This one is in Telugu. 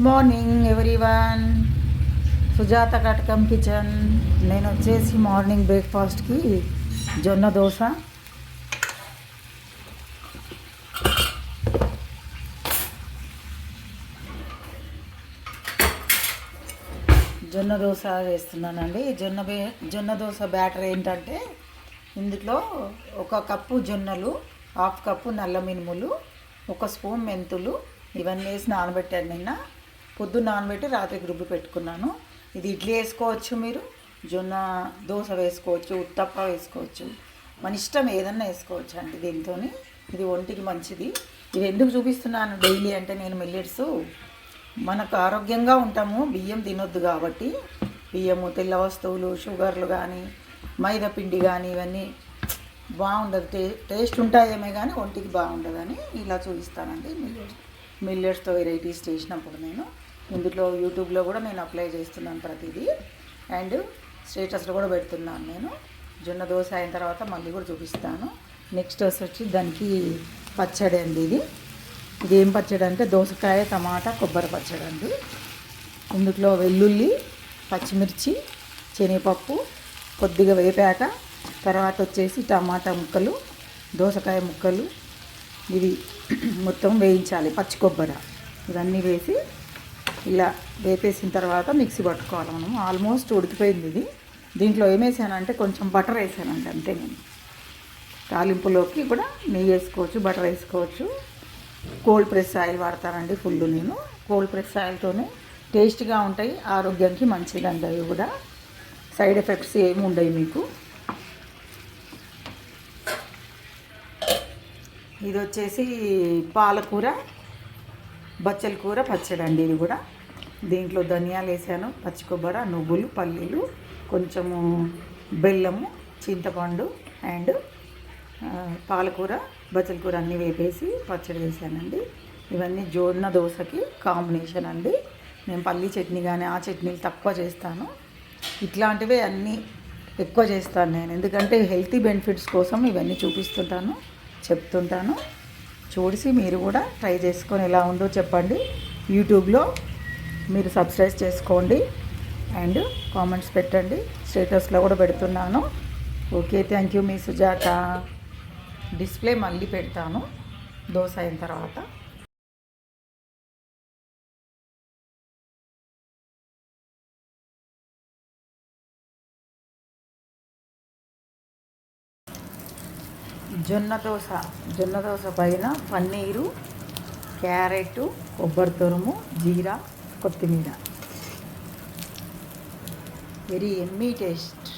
మార్నింగ్ ఎవ్రీవన్, సుజాత కటకం కిచెన్. నేను వచ్చేసి మార్నింగ్ బ్రేక్ఫాస్ట్కి జొన్న దోశ, వేస్తున్నానండి. జొన్న దోశ బ్యాటర్ ఏంటంటే ఇందులో 1 కప్పు జొన్నలు, 1/2 కప్పు నల్ల మినుములు, 1 స్పూన్ మెంతులు ఇవన్నీ వేసి నానబెట్టాను. నిన్న పొద్దున్న నానబెట్టి రాత్రికి రుబ్బి పెట్టుకున్నాను. ఇది ఇడ్లీ వేసుకోవచ్చు, మీరు జొన్న దోశ వేసుకోవచ్చు, ఉత్తప్ప వేసుకోవచ్చు, మన ఇష్టం ఏదన్నా వేసుకోవచ్చు అండి. దీంతో ఇది ఒంటికి మంచిది. ఇది ఎందుకు చూపిస్తున్నాను డైలీ అంటే, నేను మిల్లెట్స్ మనకు ఆరోగ్యంగా ఉంటాము, బియ్యం తినొద్దు కాబట్టి. బియ్యము, తెల్ల వస్తువులు, షుగర్లు కానీ, మైదా పిండి కానీ ఇవన్నీ బాగుండదు. టేస్ట్ ఉంటాయేమే కానీ ఒంటికి బాగుండదని ఇలా చూపిస్తానండి. మిల్లెట్స్తో వెరైటీస్ చేసినప్పుడు నేను ఇందులో యూట్యూబ్లో కూడా నేను అప్లై చేస్తున్నాను ప్రతిదీ, అండ్ స్టేటస్లో కూడా పెడుతున్నాను. నేను జొన్న దోశ అయిన తర్వాత మళ్ళీ కూడా చూపిస్తాను. నెక్స్ట్ వచ్చి దానికి పచ్చడి అండి. ఇది ఏం పచ్చడి అంటే దోసకాయ, టమాటా, కొబ్బరి పచ్చడి అండి. ఇందులో వెల్లుల్లి, పచ్చిమిర్చి, శనగపప్పు కొద్దిగా వేపాక తర్వాత వచ్చేసి టమాటా ముక్కలు, దోసకాయ ముక్కలు ఇవి మొత్తం వేయించాలి. పచ్చి కొబ్బరి ఇవన్నీ వేసి ఇలా వేపేసిన తర్వాత మిక్సీ పట్టుకోవాలి. మనం ఆల్మోస్ట్ ఉడికిపోయింది ఇది. దీంట్లో ఏమేసానంటే కొంచెం బటర్ వేసానండి, అంతే. నేను తాలింపులోకి కూడా నెయ్యి వేసుకోవచ్చు, బటర్ వేసుకోవచ్చు. కోల్డ్ ప్రెస్ ఆయిల్ వాడతానండి ఫుల్. నేను కోల్డ్ ప్రెస్ ఆయిల్తోనే టేస్ట్గా ఉంటాయి, ఆరోగ్యానికి మంచిదండి. అవి కూడా సైడ్ ఎఫెక్ట్స్ ఏమి ఉండవు మీకు. ఇది వచ్చేసి పాలకూర, బచ్చల కూర పచ్చడి అండి. ఇది కూడా దీంట్లో ధనియాలు వేసాను, పచ్చి కొబ్బరి, నువ్వులు, పల్లీలు, కొంచెము బెల్లము, చింతపండు అండ్ పాలకూర, బచ్చల కూర అన్నీ వేపేసి పచ్చడి వేసానండి. ఇవన్నీ జొన్న దోశకి కాంబినేషన్ అండి. నేను పల్లీ చట్నీ కానీ ఆ చట్నీలు తక్కువ చేస్తాను, ఇట్లాంటివే అన్నీ ఎక్కువ చేస్తాను నేను. ఎందుకంటే హెల్తీ బెనిఫిట్స్ కోసం ఇవన్నీ చూపిస్తుంటాను, చెప్తుంటాను. చూసి మీరు కూడా ట్రై చేసుకొని ఎలా ఉందో చెప్పండి. యూట్యూబ్లో మీరు సబ్స్క్రైబ్ చేసుకోండి అండ్ కామెంట్స్ పెట్టండి. స్టేటస్లో కూడా పెడుతున్నాను. Okay, thank you. Me Sujatha. Display మళ్ళీ పెడతాను దోశ అయిన తర్వాత. జొన్న దోశ పైన పన్నీరు, క్యారెట్, కొబ్బరి తురుము, జీరా, కొత్తిమీర. Very Emmy taste.